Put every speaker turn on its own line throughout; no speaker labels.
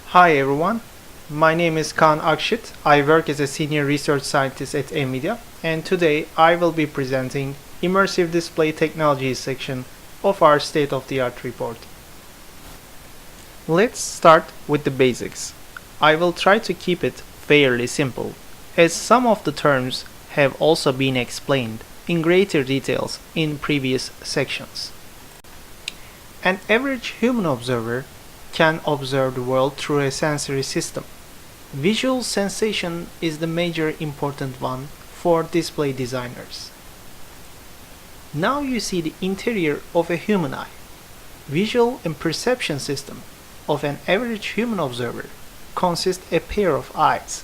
Hi everyone, my name is Kaan Akşit. I work as a senior research scientist at NVIDIA, and today I will be presenting Immersive Display Technologies section of our state-of-the-art report. Let's start with the basics. I will try to keep it fairly simple, as some of the terms have also been explained in greater details in previous sections. An average human observer can observe the world through a sensory system. Visual sensation is the major important one for display designers. Now you see the interior of a human eye. Visual and perception system of an average human observer consists a pair of eyes.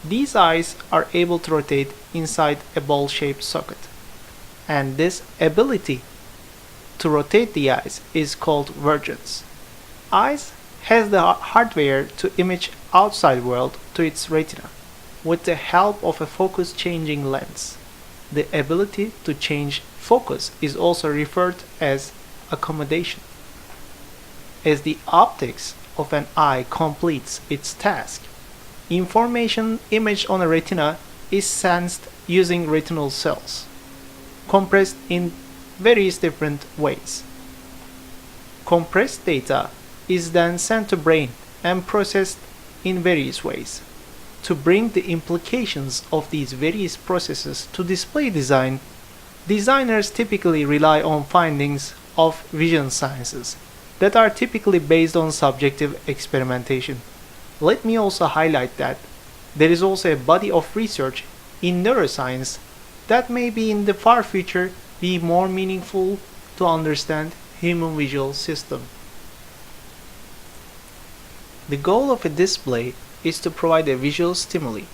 These eyes are able to rotate inside a ball-shaped socket, and this ability to rotate the eyes is called vergence. Eyes has the hardware to image outside world to its retina with the help of a focus changing lens. The ability to change focus is also referred as accommodation. As the optics of an eye completes its task, information imaged on a retina is sensed using retinal cells, compressed in various different ways. Compressed data is then sent to brain and processed in various ways. To bring the implications of these various processes to display design, designers typically rely on findings of vision sciences that are typically based on subjective experimentation. Let me also highlight that there is also a body of research in neuroscience that may be in the far future be more meaningful to understand human visual system. The goal of a display is to provide a visual stimuli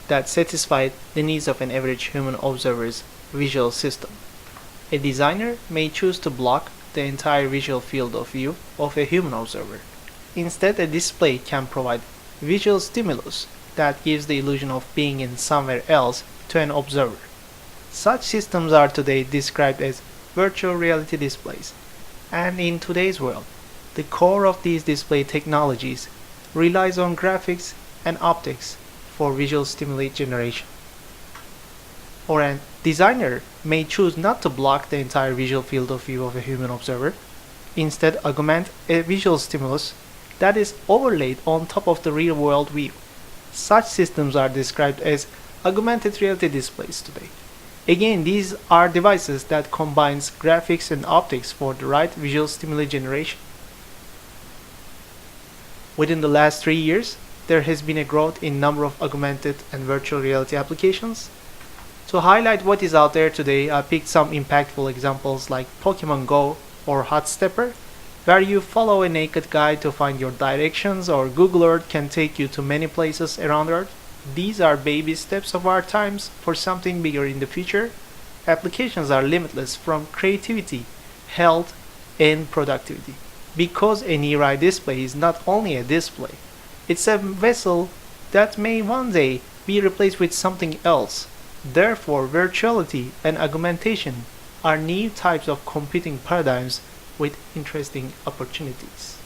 that satisfies the needs of an average human observer's visual system. A designer may choose to block the entire visual field of view of a human observer. Instead, a display can provide visual stimulus that gives the illusion of being in somewhere else to an observer. Such systems are today described as virtual reality displays, and in today's world, the core of these display technologies relies on graphics and optics for visual stimuli generation. Or a designer may choose not to block the entire visual field of view of a human observer, instead augment a visual stimulus that is overlaid on top of the real world view. Such systems are described as augmented reality displays today. Again, these are devices that combines graphics and optics for the right visual stimuli generation. Within the last 3 years, there has been a growth in number of augmented and virtual reality applications. To highlight what is out there today, I picked some impactful examples like Pokemon Go or Hot Stepper, where you follow a naked guide to find your directions, or Google Earth can take you to many places around Earth. These are baby steps of our times for something bigger in the future. Applications are limitless from creativity, health, and productivity. Because a near-eye display is not only a display, it's a vessel that may one day be replaced with something else. Therefore, virtuality and augmentation are new types of competing paradigms with interesting opportunities.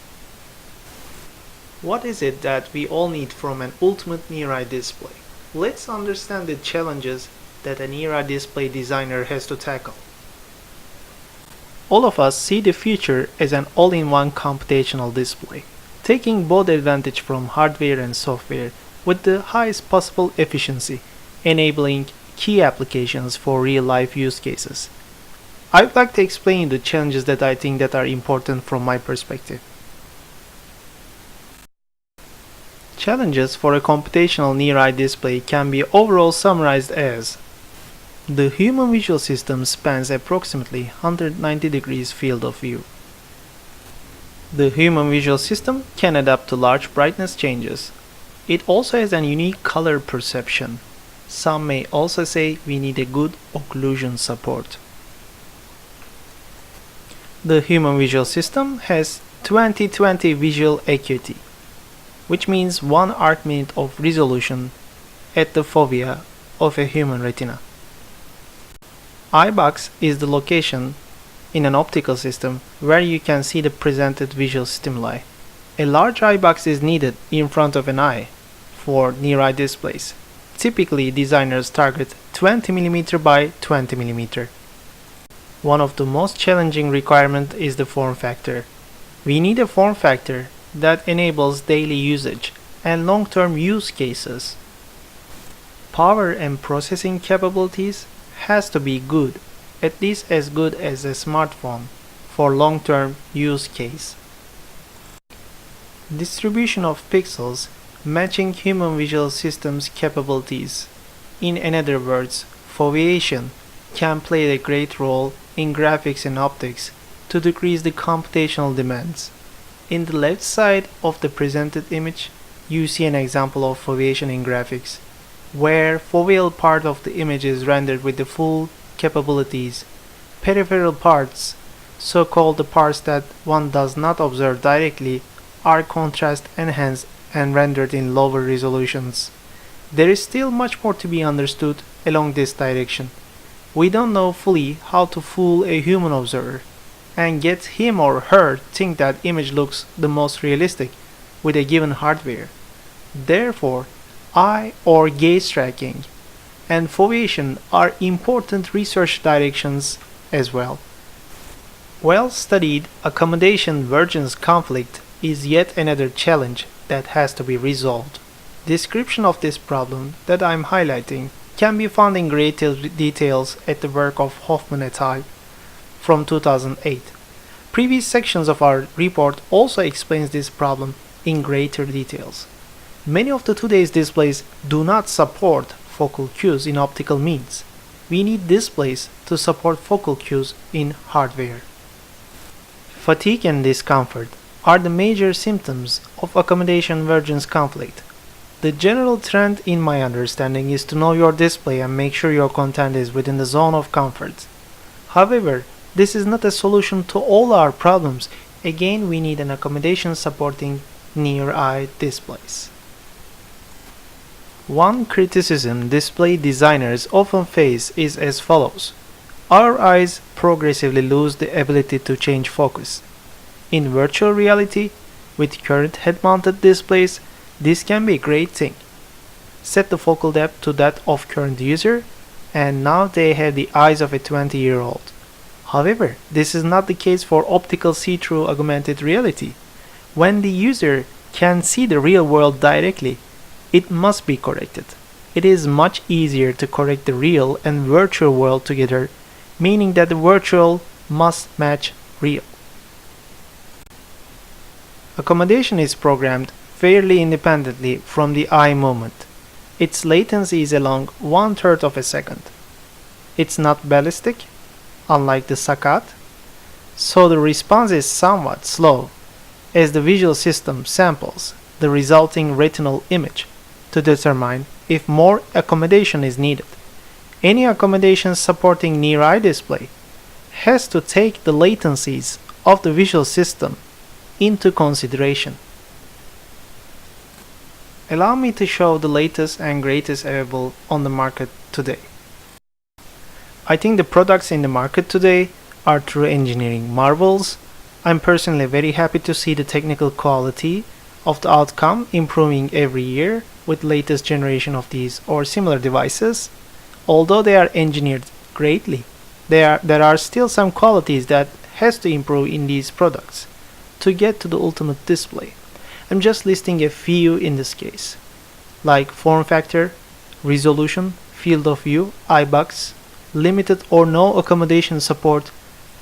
What is it that we all need from an ultimate near-eye display? Let's understand the challenges that a near-eye display designer has to tackle. All of us see the future as an all-in-one computational display, taking both advantage from hardware and software with the highest possible efficiency, enabling key applications for real-life use cases. I would like to explain the challenges that I think that are important from my perspective. Challenges for a computational near-eye display can be overall summarized as: the human visual system spans approximately 190 degrees field of view. The human visual system can adapt to large brightness changes. It also has a unique color perception. Some may also say we need a good occlusion support. The human visual system has 20/20 visual acuity, which means 1 arc-minute of resolution at the fovea of a human retina. Eye box is the location in an optical system where you can see the presented visual stimuli. A large eye box is needed in front of an eye for near-eye displays. Typically, designers target 20mm by 20mm. One of the most challenging requirements is the form factor. We need a form factor that enables daily usage and long-term use cases. Power and processing capabilities has to be good, at least as good as a smartphone, for long-term use case. Distribution of pixels matching human visual systems capabilities. In other words, foveation can play a great role in graphics and optics to decrease the computational demands. In the left side of the presented image, you see an example of foveation in graphics, where foveal part of the image is rendered with the full capabilities. Peripheral parts, so-called the parts that one does not observe directly, are contrast enhanced and rendered in lower resolutions. There is still much more to be understood along this direction. We don't know fully how to fool a human observer and get him or her think that image looks the most realistic with a given hardware. Therefore, eye or gaze tracking and foveation are important research directions as well. Well-studied accommodation vergence conflict is yet another challenge that has to be resolved. Description of this problem that I am highlighting can be found in greater details at the work of Hoffman et al. From 2008. Previous sections of our report also explains this problem in greater details. Many of today's displays do not support focal cues in optical means. We need displays to support focal cues in hardware. Fatigue and discomfort are the major symptoms of accommodation vergence conflict. The general trend in my understanding is to know your display and make sure your content is within the zone of comfort. However, this is not a solution to all our problems. Again, we need an accommodation supporting near-eye displays. One criticism display designers often face is as follows. Our eyes progressively lose the ability to change focus. In virtual reality, with current head-mounted displays, this can be a great thing. Set the focal depth to that of current user, and now they have the eyes of a 20-year-old. However, this is not the case for optical see-through augmented reality. When the user can see the real world directly, it must be corrected. It is much easier to correct the real and virtual world together, meaning that the virtual must match real. Accommodation is programmed fairly independently from the eye movement. Its latency is along 1/3 of a second. It's not ballistic, unlike the saccade, so the response is somewhat slow as the visual system samples the resulting retinal image to determine if more accommodation is needed. Any accommodation supporting near-eye display has to take the latencies of the visual system into consideration. Allow me to show the latest and greatest available on the market today. I think the products in the market today are true engineering marvels. I'm personally very happy to see the technical quality of the outcome improving every year with latest generation of these or similar devices. Although they are engineered greatly, there are still some qualities that has to improve in these products to get to the ultimate display. I'm just listing a few in this case, like form factor, resolution, field of view, eye box, limited or no accommodation support,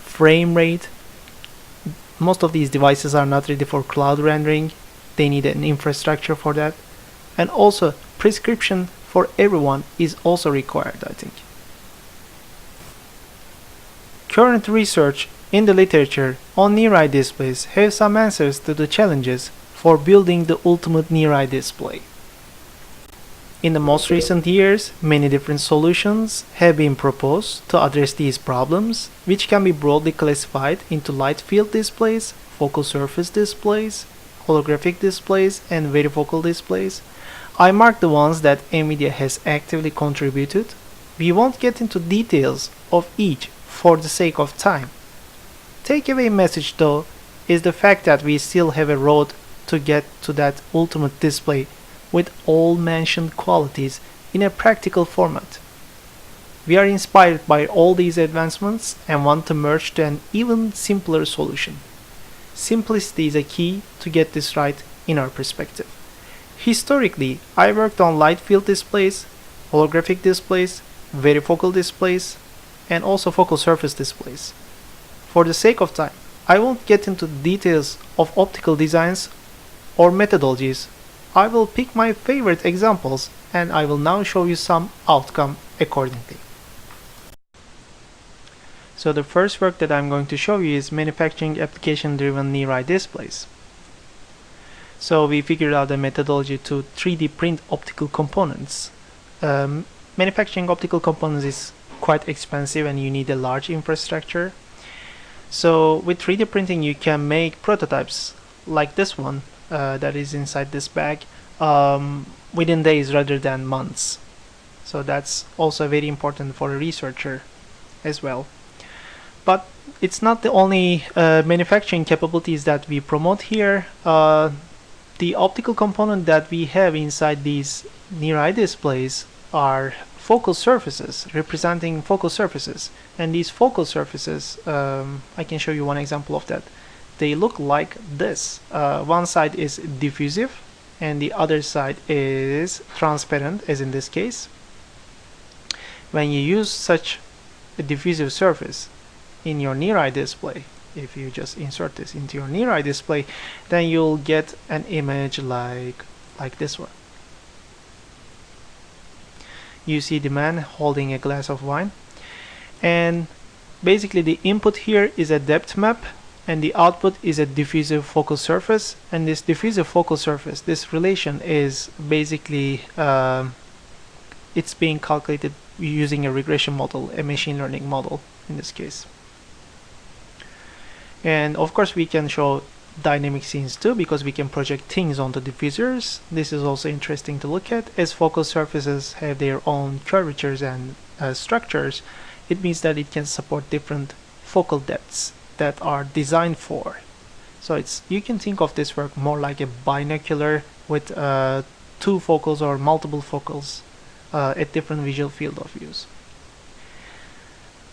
frame rate. Most of these devices are not ready for cloud rendering. They need an infrastructure for that. And also, prescription for everyone is also required, I think. Current research in the literature on near-eye displays have some answers to the challenges for building the ultimate near-eye display. In the most recent years, many different solutions have been proposed to address these problems, which can be broadly classified into light field displays, focal surface displays, holographic displays, and varifocal displays. I marked the ones that NVIDIA has actively contributed. We won't get into details of each for the sake of time. Takeaway message though is the fact that we still have a road to get to that ultimate display with all mentioned qualities in a practical format. We are inspired by all these advancements and want to merge to an even simpler solution. Simplicity is a key to get this right in our perspective. Historically, I worked on light field displays, holographic displays, varifocal displays, and also focal surface displays. For the sake of time, I won't get into the details of optical designs or methodologies. I will pick my favorite examples and I will now show you some outcome accordingly. So the first work that I'm going to show you is manufacturing application-driven near-eye displays. So we figured out a methodology to 3D print optical components. Manufacturing optical components is quite expensive and you need a large infrastructure. So with 3D printing you can make prototypes like this one that is inside this bag within days rather than months. So that's also very important for a researcher as well. But it's not the only manufacturing capabilities that we promote here. The optical component that we have inside these near-eye displays are focal surfaces, representing focal surfaces. And these focal surfaces, I can show you one example of that. They look like this. One side is diffusive and the other side is transparent, as in this case. When you use such a diffusive surface in your near-eye display, if you just insert this into your near-eye display, then you'll get an image like this one. You see the man holding a glass of wine, and basically the input here is a depth map and the output is a diffusive focal surface. And this diffusive focal surface, this relation is basically it's being calculated using a regression model, a machine learning model in this case. And of course we can show dynamic scenes too, because we can project things onto diffusers. This is also interesting to look at, as focal surfaces have their own curvatures and structures. It means that it can support different focal depths that are designed for. So you can think of this work more like a binocular with two focals or multiple focals at different visual field of views.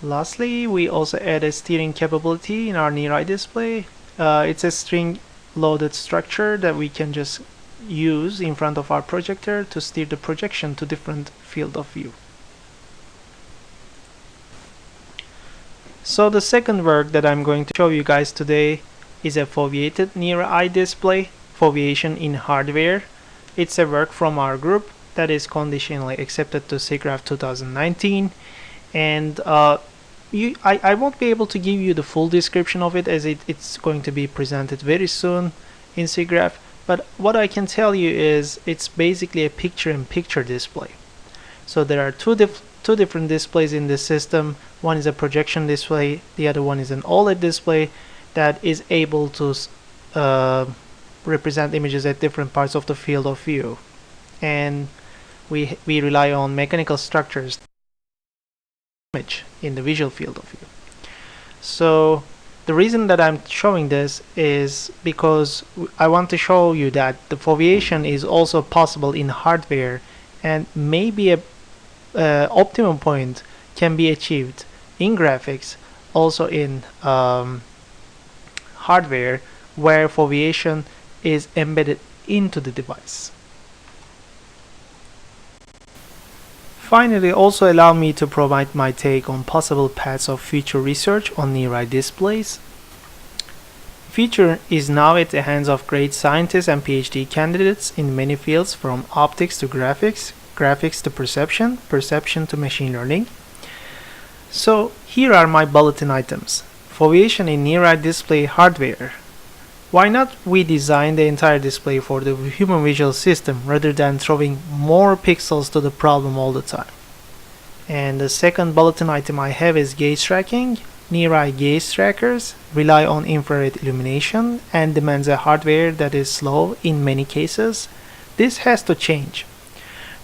Lastly, we also add a steering capability in our near-eye display. It's a string-loaded structure that we can just use in front of our projector to steer the projection to different field of view. So the second work that I'm going to show you guys today is a foveated near-eye display, foveation in hardware. It's a work from our group that is conditionally accepted to SIGGRAPH 2019. And I won't be able to give you the full description of it, as it's going to be presented very soon in SIGGRAPH, but what I can tell you is it's basically a picture-in-picture display. So there are two different displays in this system. One is a projection display, the other one is an OLED display that is able to represent images at different parts of the field of view. And we rely on mechanical structures image in the visual field of view. So the reason that I'm showing this is because I want to show you that the foveation is also possible in hardware, and maybe a optimum point can be achieved in graphics, also in hardware, where foveation is embedded into the device. Finally, also allow me to provide my take on possible paths of future research on near-eye displays. Future is now at the hands of great scientists and PhD candidates in many fields, from optics to graphics, graphics to perception, perception to machine learning. So here are my bulletin items. Foveation in near-eye display hardware. Why not we design the entire display for the human visual system rather than throwing more pixels to the problem all the time? And the second bulletin item I have is gaze tracking. Near-eye gaze trackers rely on infrared illumination and demands a hardware that is slow in many cases. This has to change.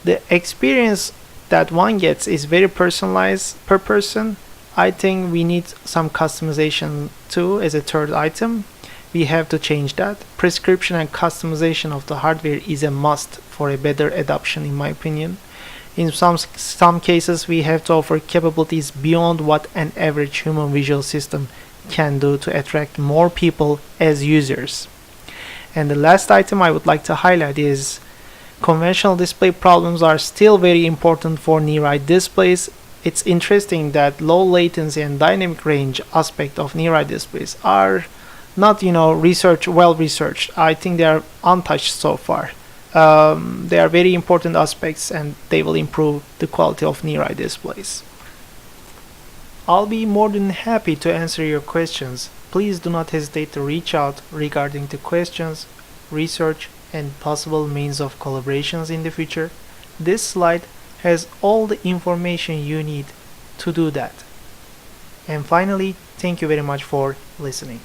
The experience that one gets is very personalized per person. I think we need some customization too as a third item. we have to change that. Prescription and customization of the hardware is a must for a better adoption, in my opinion. In some cases, we have to offer capabilities beyond what an average human visual system can do to attract more people as users. And the last item I would like to highlight is conventional display problems are still very important for near-eye displays. It's interesting that low latency and dynamic range aspect of near-eye displays are not, well researched. I think they are untouched so far. They are very important aspects, and they will improve the quality of near-eye displays. I'll be more than happy to answer your questions. Please do not hesitate to reach out regarding the questions, research, and possible means of collaborations in the future. This slide has all the information you need to do that. And finally, thank you very much for listening.